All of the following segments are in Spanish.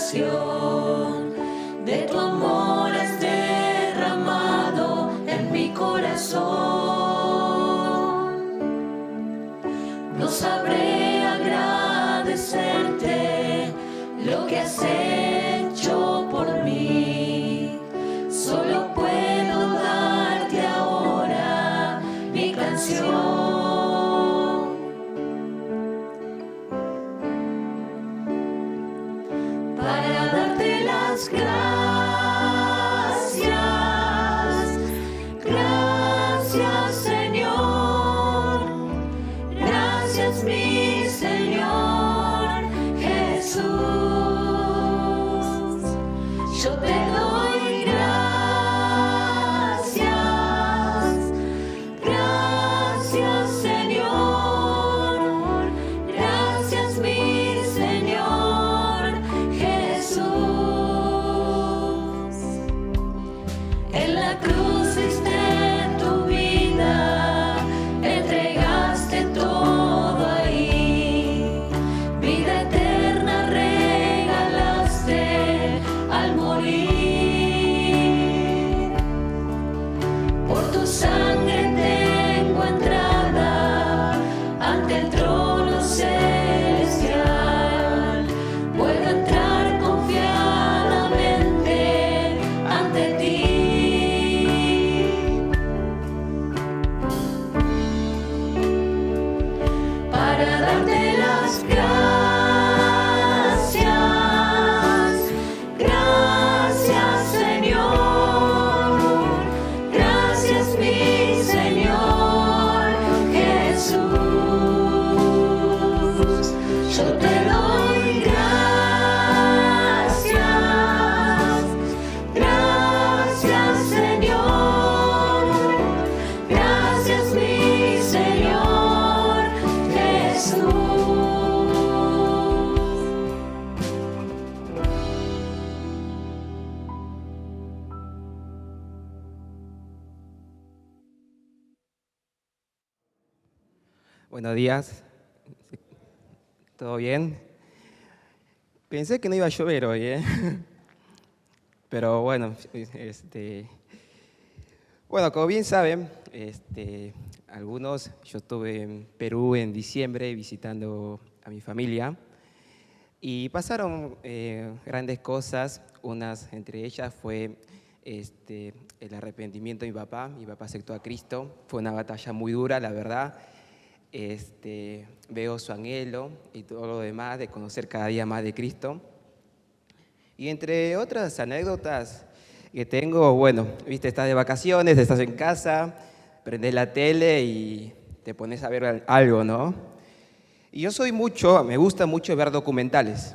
salvación. De tu amor has derramado en mi corazón. No sabré agradecerte lo que has hecho por mí. Solo puedo darte ahora mi canción. Para darte las gracias, gracias Señor, gracias mi Señor Jesús. Yo te doy gracias, gracias Señor, gracias mi Señor Jesús. En la cruz diste tu vida, entregaste todo ahí. Vida eterna regalaste al morir. Por tu sangre tengo entrada ante el trono celestial. Puedo entrar confiadamente ante ti. Para darte las gracias, gracias Señor, gracias mi Señor Jesús. Yo te doy gracias, gracias Señor, gracias mi Señor Jesús. Buenos días, ¿todo bien? Pensé que no iba a llover hoy, pero bueno, bueno, como bien saben, algunos, yo estuve en Perú en diciembre visitando a mi familia y pasaron grandes cosas. Unas entre ellas fue el arrepentimiento de mi papá. Mi papá aceptó a Cristo. Fue una batalla muy dura, la verdad. Veo su anhelo y todo lo demás de conocer cada día más de Cristo. Y entre otras anécdotas que tengo, bueno, viste, estás de vacaciones, estás en casa, prendes la tele y te pones a ver algo, ¿no? Y yo me gusta mucho ver documentales.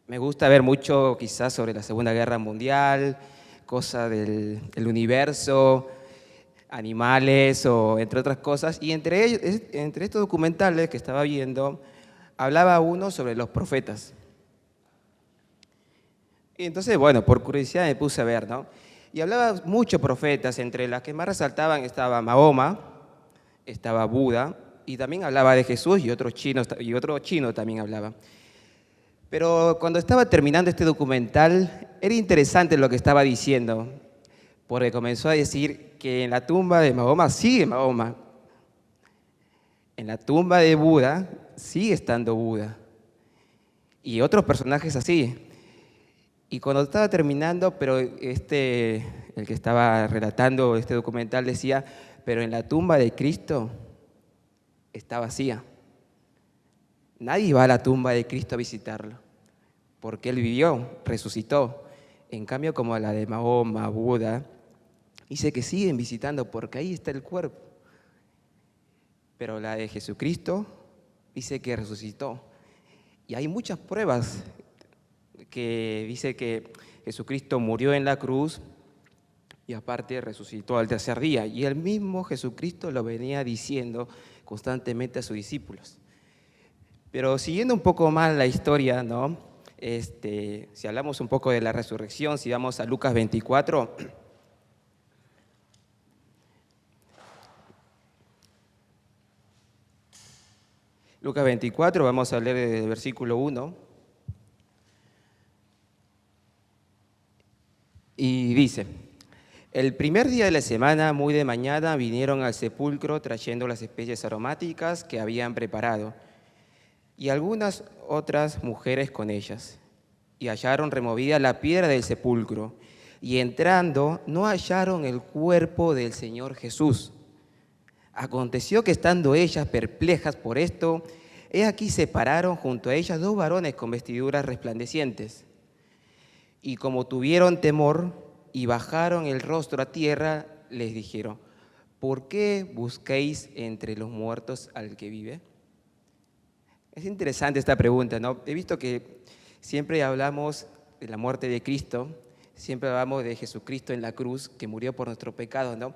Me gusta ver mucho quizás sobre la Segunda Guerra Mundial, cosas del universo, animales o entre otras cosas. Y entre estos documentales que estaba viendo, hablaba uno sobre los profetas. Y entonces, bueno, por curiosidad me puse a ver, ¿no? Y hablaba muchos profetas, entre las que más resaltaban estaba Mahoma, estaba Buda, y también hablaba de Jesús y otro chino también hablaba. Pero cuando estaba terminando este documental, era interesante lo que estaba diciendo, porque comenzó a decir que en la tumba de Mahoma sigue Mahoma, en la tumba de Buda sigue estando Buda, y otros personajes así. Y cuando estaba terminando, pero el que estaba relatando este documental decía, pero en la tumba de Cristo está vacía. Nadie va a la tumba de Cristo a visitarlo, porque Él vivió, resucitó. En cambio, como la de Mahoma, Buda, dice que siguen visitando porque ahí está el cuerpo. Pero la de Jesucristo dice que resucitó. Y hay muchas pruebas que dice que Jesucristo murió en la cruz y aparte resucitó al tercer día. Y el mismo Jesucristo lo venía diciendo constantemente a sus discípulos. Pero siguiendo un poco más la historia, ¿no? Si hablamos un poco de la resurrección, si vamos a Lucas 24, Lucas 24, vamos a leer el versículo 1. y dice: el primer día de la semana, muy de mañana, vinieron al sepulcro trayendo las especies aromáticas que habían preparado, y algunas otras mujeres con ellas. Y hallaron removida la piedra del sepulcro, y entrando no hallaron el cuerpo del Señor Jesús. Aconteció que estando ellas perplejas por esto, he aquí se pararon junto a ellas dos varones con vestiduras resplandecientes. Y como tuvieron temor y bajaron el rostro a tierra, les dijeron: ¿por qué busquéis entre los muertos al que vive? Es interesante esta pregunta, ¿no? He visto que siempre hablamos de la muerte de Cristo, siempre hablamos de Jesucristo en la cruz, que murió por nuestro pecado, ¿no?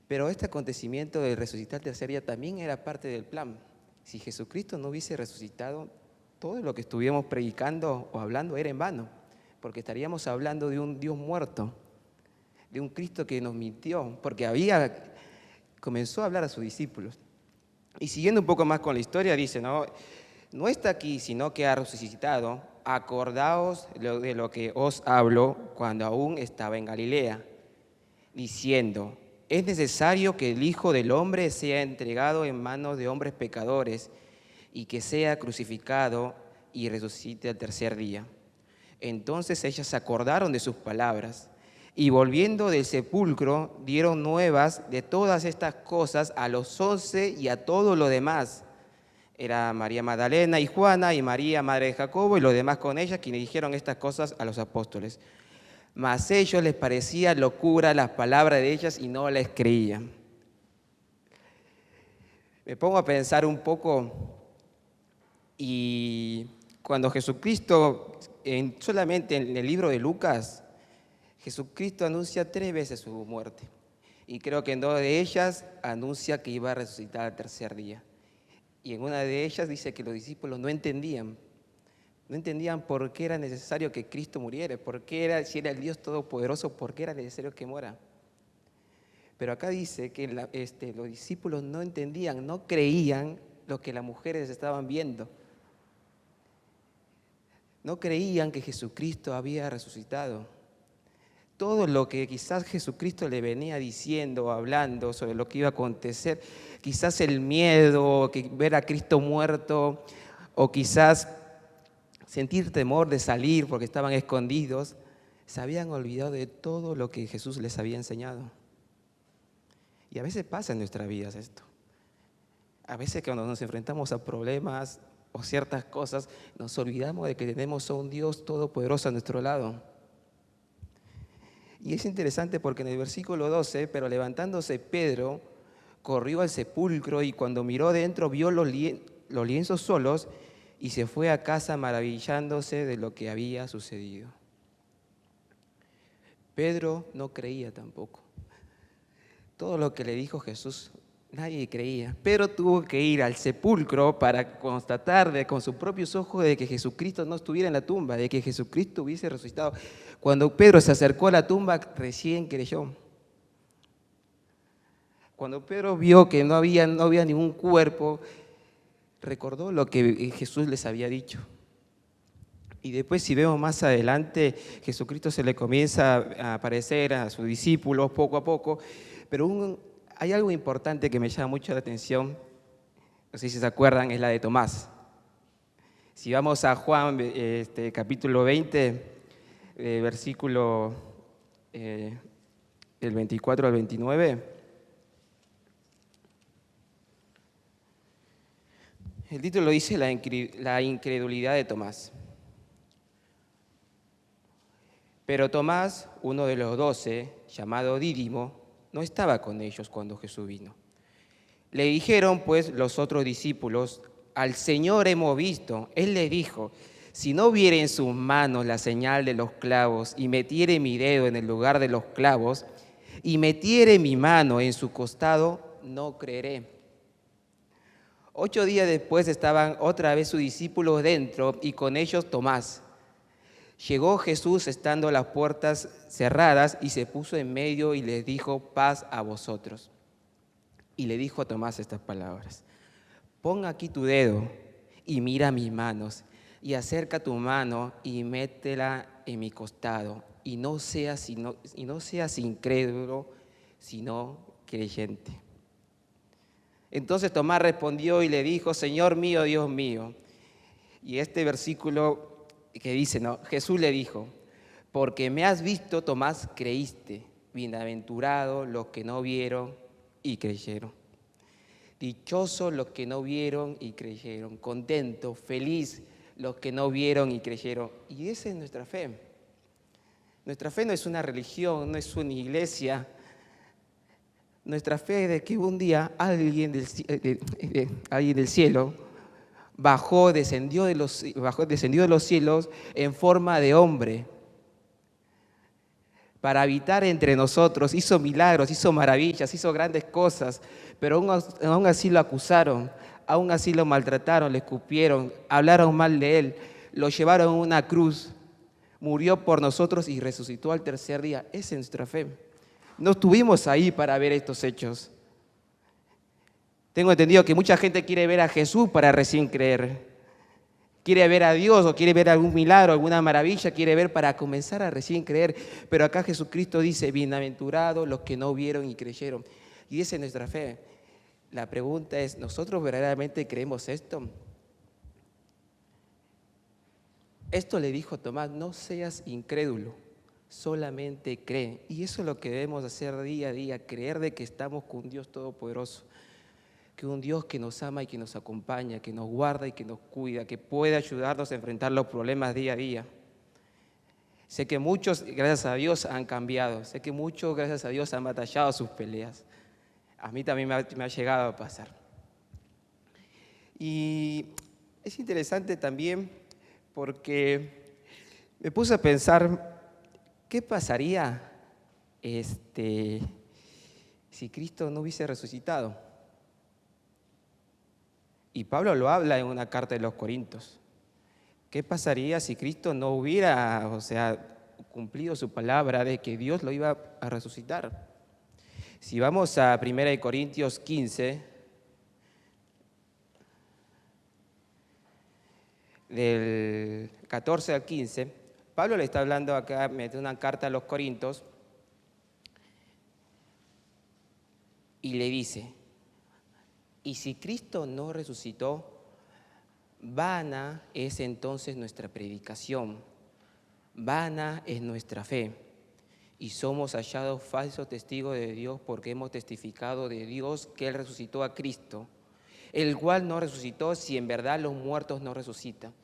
Pero este acontecimiento de resucitar al tercer día también era parte del plan. Si Jesucristo no hubiese resucitado, todo lo que estuviéramos predicando o hablando era en vano, porque estaríamos hablando de un Dios muerto, de un Cristo que nos mintió, porque comenzó a hablar a sus discípulos. Y siguiendo un poco más con la historia, dice, no está aquí, sino que ha resucitado. Acordaos de lo que os hablo cuando aún estaba en Galilea, diciendo: es necesario que el Hijo del Hombre sea entregado en manos de hombres pecadores y que sea crucificado y resucite al tercer día. Entonces ellas se acordaron de sus palabras y volviendo del sepulcro dieron nuevas de todas estas cosas a los 11 y a todo lo demás. Era María Magdalena y Juana y María, madre de Jacobo, y los demás con ellas, quienes dijeron estas cosas a los apóstoles. Mas a ellos les parecía locura las palabras de ellas y no les creían. Me pongo a pensar un poco y cuando Jesucristo, solamente en el libro de Lucas, Jesucristo anuncia 3 veces su muerte. Y creo que en 2 de ellas anuncia que iba a resucitar al tercer día. Y en una de ellas dice que los discípulos no entendían por qué era necesario que Cristo muriera, si era el Dios Todopoderoso, por qué era necesario que muera. Pero acá dice que los discípulos no entendían, no creían lo que las mujeres estaban viendo. No creían que Jesucristo había resucitado. Todo lo que quizás Jesucristo le venía diciendo, hablando sobre lo que iba a acontecer, quizás el miedo, ver a Cristo muerto, o quizás sentir temor de salir porque estaban escondidos, se habían olvidado de todo lo que Jesús les había enseñado. Y a veces pasa en nuestras vidas esto. A veces cuando nos enfrentamos a problemas o ciertas cosas, nos olvidamos de que tenemos a un Dios todopoderoso a nuestro lado. Y es interesante porque en el versículo 12, pero levantándose Pedro, corrió al sepulcro y cuando miró dentro vio los lienzos solos y se fue a casa maravillándose de lo que había sucedido. Pedro no creía tampoco. Todo lo que le dijo Jesús, nadie creía. Pedro tuvo que ir al sepulcro para constatar con sus propios ojos de que Jesucristo no estuviera en la tumba, de que Jesucristo hubiese resucitado. Cuando Pedro se acercó a la tumba, recién creyó. Cuando Pedro vio que no había ningún cuerpo, recordó lo que Jesús les había dicho. Y después, si vemos más adelante, Jesucristo se le comienza a aparecer a sus discípulos poco a poco, pero hay algo importante que me llama mucho la atención, no sé si se acuerdan, es la de Tomás. Si vamos a Juan capítulo 20, versículo del 24 al 29, el título dice la incredulidad de Tomás. Pero Tomás, uno de los 12, llamado Dídimo, no estaba con ellos cuando Jesús vino. Le dijeron pues los otros discípulos: al Señor hemos visto. Él les dijo: si no viere en sus manos la señal de los clavos y metiere mi dedo en el lugar de los clavos y metiere mi mano en su costado, no creeré. 8 días después estaban otra vez sus discípulos dentro y con ellos Tomás. Llegó Jesús estando las puertas cerradas y se puso en medio y les dijo: paz a vosotros. Y le dijo a Tomás estas palabras: pon aquí tu dedo y mira mis manos y acerca tu mano y métela en mi costado y no seas incrédulo, sino creyente. Entonces Tomás respondió y le dijo: Señor mío, Dios mío. Y este versículo que dice, ¿no? Jesús le dijo: porque me has visto, Tomás, creíste. Bienaventurados los que no vieron y creyeron. Dichosos los que no vieron y creyeron. Contentos, feliz los que no vieron y creyeron. Y esa es nuestra fe. Nuestra fe no es una religión, no es una iglesia. Nuestra fe es de que un día alguien del cielo descendió de los cielos en forma de hombre para habitar entre nosotros. Hizo milagros, hizo maravillas, hizo grandes cosas, pero aún así lo acusaron, aún así lo maltrataron, le escupieron, hablaron mal de él, lo llevaron a una cruz, murió por nosotros y resucitó al tercer día. Esa es nuestra fe. No estuvimos ahí para ver estos hechos. Tengo entendido que mucha gente quiere ver a Jesús para recién creer. Quiere ver a Dios o quiere ver algún milagro, alguna maravilla, quiere ver para comenzar a recién creer. Pero acá Jesucristo dice: bienaventurados los que no vieron y creyeron. Y esa es nuestra fe. La pregunta es: ¿nosotros verdaderamente creemos esto? Esto le dijo Tomás: no seas incrédulo, solamente cree. Y eso es lo que debemos hacer día a día: creer de que estamos con un Dios todopoderoso, que un Dios que nos ama y que nos acompaña, que nos guarda y que nos cuida, que puede ayudarnos a enfrentar los problemas día a día. Sé que muchos, gracias a Dios, han cambiado. Sé que muchos, gracias a Dios, han batallado sus peleas. A mí también me ha llegado a pasar. Y es interesante también porque me puse a pensar: ¿qué pasaría si Cristo no hubiese resucitado? Y Pablo lo habla en una carta de los Corintios. ¿Qué pasaría si Cristo no hubiera, cumplido su palabra de que Dios lo iba a resucitar? Si vamos a 1 Corintios 15, del 14 al 15, Pablo le está hablando acá, mete una carta a los Corintios y le dice: y si Cristo no resucitó, vana es entonces nuestra predicación, vana es nuestra fe, y somos hallados falsos testigos de Dios, porque hemos testificado de Dios que Él resucitó a Cristo, el cual no resucitó si en verdad los muertos no resucitan.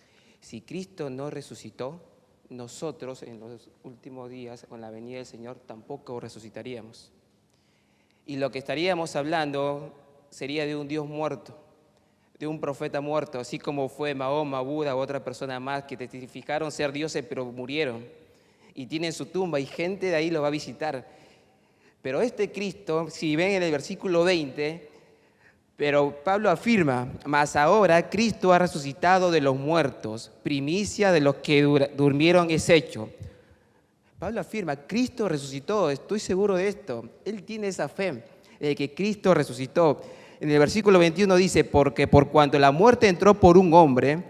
Si Cristo no resucitó, nosotros en los últimos días, con la venida del Señor, tampoco resucitaríamos. Y lo que estaríamos hablando sería de un Dios muerto, de un profeta muerto, así como fue Mahoma, Buda u otra persona más que testificaron ser dioses pero murieron y tienen su tumba y gente de ahí lo va a visitar. Pero este Cristo, si ven en el versículo 20, pero Pablo afirma: mas ahora Cristo ha resucitado de los muertos, primicia de los que durmieron es hecho. Pablo afirma: Cristo resucitó, estoy seguro de esto. Él tiene esa fe de que Cristo resucitó. En el versículo 21 dice: porque por cuanto la muerte entró por un hombre,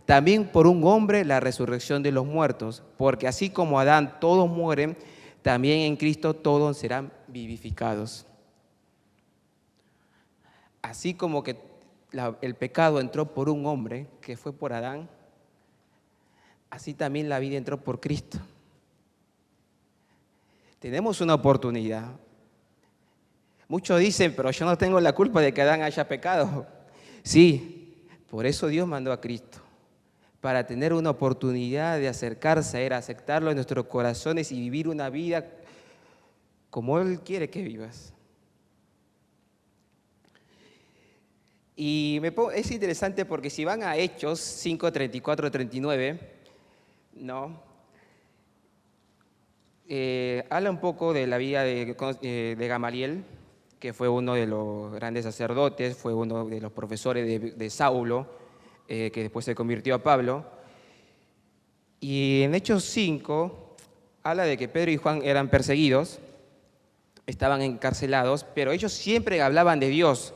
también por un hombre la resurrección de los muertos. Porque así como Adán todos mueren, también en Cristo todos serán vivificados. Así como que el pecado entró por un hombre, que fue por Adán, así también la vida entró por Cristo. Tenemos una oportunidad. Muchos dicen: pero yo no tengo la culpa de que Adán haya pecado. Sí, por eso Dios mandó a Cristo, para tener una oportunidad de acercarse a Él, aceptarlo en nuestros corazones y vivir una vida como Él quiere que vivas. Y es interesante porque si van a Hechos 5, 34, 39, ¿no? Habla un poco de la vida de Gamaliel, que fue uno de los grandes sacerdotes, fue uno de los profesores de Saulo, que después se convirtió a Pablo. Y en Hechos 5 habla de que Pedro y Juan eran perseguidos, estaban encarcelados, pero ellos siempre hablaban de Dios,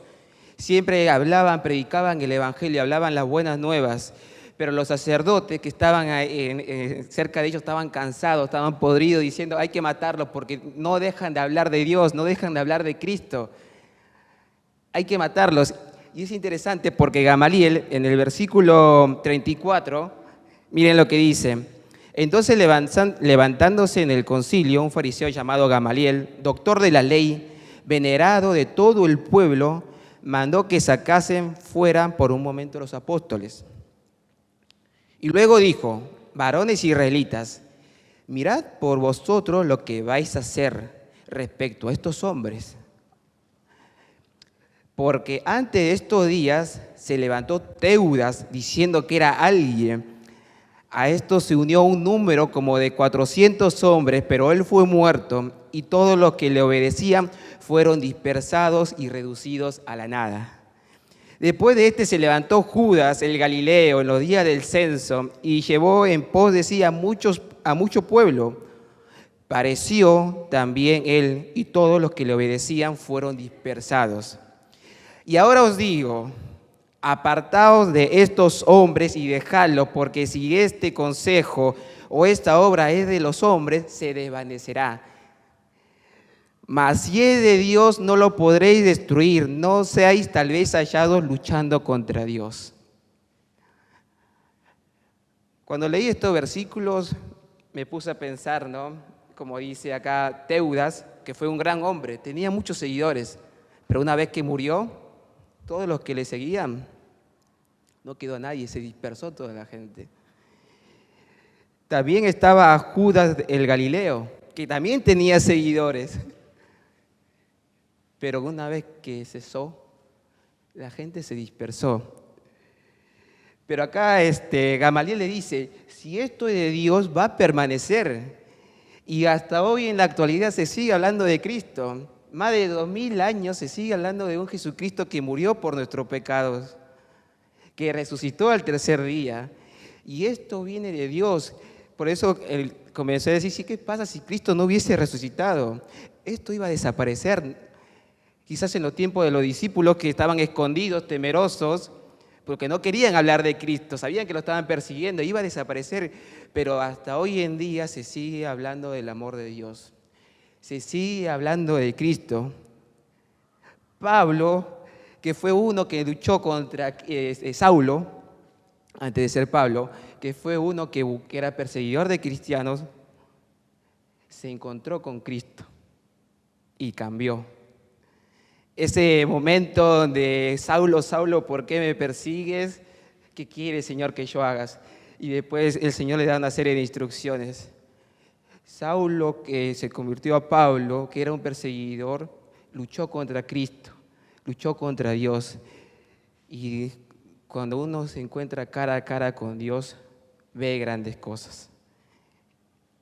siempre hablaban, predicaban el Evangelio, hablaban las buenas nuevas. Pero los sacerdotes que estaban cerca de ellos estaban cansados, estaban podridos, diciendo hay que matarlos porque no dejan de hablar de Dios, no dejan de hablar de Cristo. Hay que matarlos. Y es interesante porque Gamaliel, en el versículo 34, miren lo que dice. Entonces, levantándose en el concilio, un fariseo llamado Gamaliel, doctor de la ley, venerado de todo el pueblo, mandó que sacasen fuera por un momento los apóstoles. Y luego dijo: varones israelitas, mirad por vosotros lo que vais a hacer respecto a estos hombres. Porque antes de estos días se levantó Teudas diciendo que era alguien. A esto se unió un número como de 400 hombres, pero él fue muerto y todos los que le obedecían fueron dispersados y reducidos a la nada. Después de este se levantó Judas el Galileo en los días del censo y llevó en pos de sí a mucho pueblo. Pareció también él y todos los que le obedecían fueron dispersados. Y ahora os digo, apartaos de estos hombres y dejadlos, porque si este consejo o esta obra es de los hombres, se desvanecerá. Mas si es de Dios, no lo podréis destruir, no seáis tal vez hallados luchando contra Dios. Cuando leí estos versículos, me puse a pensar, ¿no? Como dice acá Teudas, que fue un gran hombre, tenía muchos seguidores, pero una vez que murió, todos los que le seguían, no quedó nadie, se dispersó toda la gente. También estaba Judas el Galileo, que también tenía seguidores. Pero una vez que cesó, la gente se dispersó. Pero acá Gamaliel le dice, si esto es de Dios, va a permanecer. Y hasta hoy en la actualidad se sigue hablando de Cristo. Más de 2000 años se sigue hablando de un Jesucristo que murió por nuestros pecados, que resucitó al tercer día. Y esto viene de Dios. Por eso él comenzó a decir, ¿sí, qué pasa si Cristo no hubiese resucitado? Esto iba a desaparecer. Quizás en los tiempos de los discípulos que estaban escondidos, temerosos, porque no querían hablar de Cristo, sabían que lo estaban persiguiendo, iba a desaparecer. Pero hasta hoy en día se sigue hablando del amor de Dios. Se sigue hablando de Cristo. Pablo, que fue uno que luchó contra Saulo, antes de ser Pablo, que fue uno que era perseguidor de cristianos, se encontró con Cristo y cambió. Ese momento donde Saulo, Saulo, ¿por qué me persigues? ¿Qué quiere, Señor, que yo haga? Y después el Señor le da una serie de instrucciones. Saulo, que se convirtió a Pablo, que era un perseguidor, luchó contra Cristo, luchó contra Dios. Y cuando uno se encuentra cara a cara con Dios, ve grandes cosas.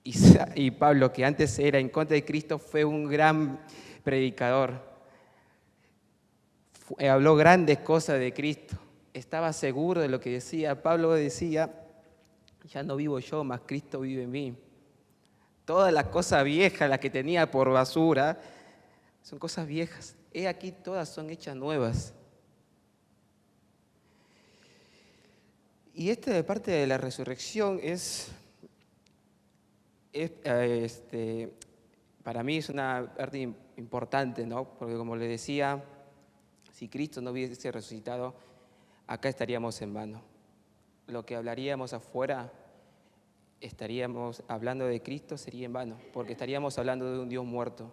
Y Pablo, que antes era en contra de Cristo, fue un gran predicador. Habló grandes cosas de Cristo. Estaba seguro de lo que decía. Pablo decía, ya no vivo yo, mas Cristo vive en mí. Todas las cosas viejas, las que tenía por basura, son cosas viejas. He aquí, todas son hechas nuevas. Y esta de parte de la resurrección para mí es una parte importante, ¿no? Porque como le decía, si Cristo no hubiese resucitado, acá estaríamos en vano. Lo que hablaríamos afuera, estaríamos hablando de Cristo, sería en vano, porque estaríamos hablando de un Dios muerto.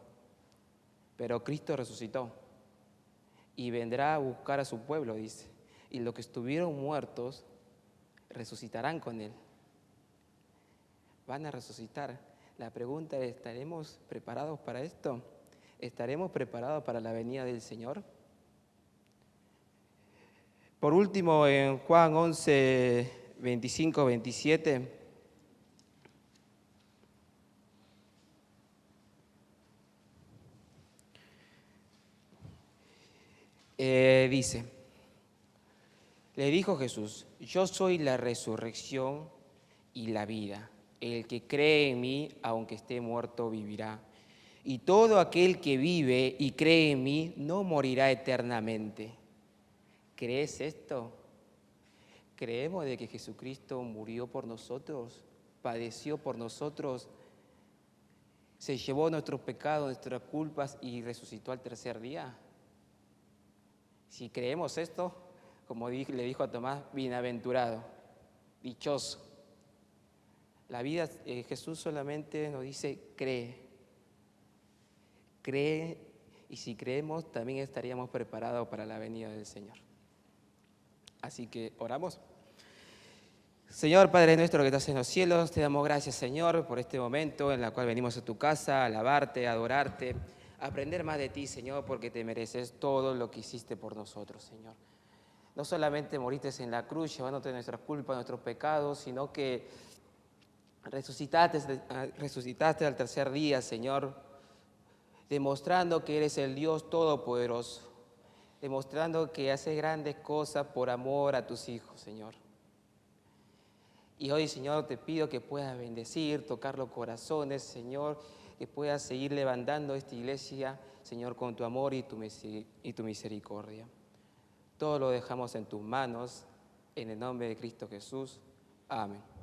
Pero Cristo resucitó y vendrá a buscar a su pueblo, dice. Y los que estuvieron muertos resucitarán con Él. Van a resucitar. La pregunta es, ¿estaremos preparados para esto? ¿Estaremos preparados para la venida del Señor? Por último, en Juan 11, 25, 27, dice, le dijo Jesús, yo soy la resurrección y la vida. El que cree en mí, aunque esté muerto, vivirá. Y todo aquel que vive y cree en mí, no morirá eternamente. ¿Crees esto? Creemos de que Jesucristo murió por nosotros, padeció por nosotros, se llevó nuestros pecados, nuestras culpas y resucitó al tercer día. Si creemos esto, como le dijo a Tomás, bienaventurado, dichoso. La vida, Jesús solamente nos dice, cree. Cree, y si creemos, también estaríamos preparados para la venida del Señor. Así que oramos. Señor, Padre nuestro que estás en los cielos, te damos gracias, Señor, por este momento en el cual venimos a tu casa, a alabarte, a adorarte, a aprender más de ti, Señor, porque te mereces todo lo que hiciste por nosotros, Señor. No solamente moriste en la cruz, llevándote nuestras culpas, nuestros pecados, sino que resucitaste al tercer día, Señor, demostrando que eres el Dios Todopoderoso, demostrando que haces grandes cosas por amor a tus hijos, Señor. Y hoy, Señor, te pido que puedas bendecir, tocar los corazones, Señor, que puedas seguir levantando esta iglesia, Señor, con tu amor y tu misericordia. Todo lo dejamos en tus manos, en el nombre de Cristo Jesús. Amén.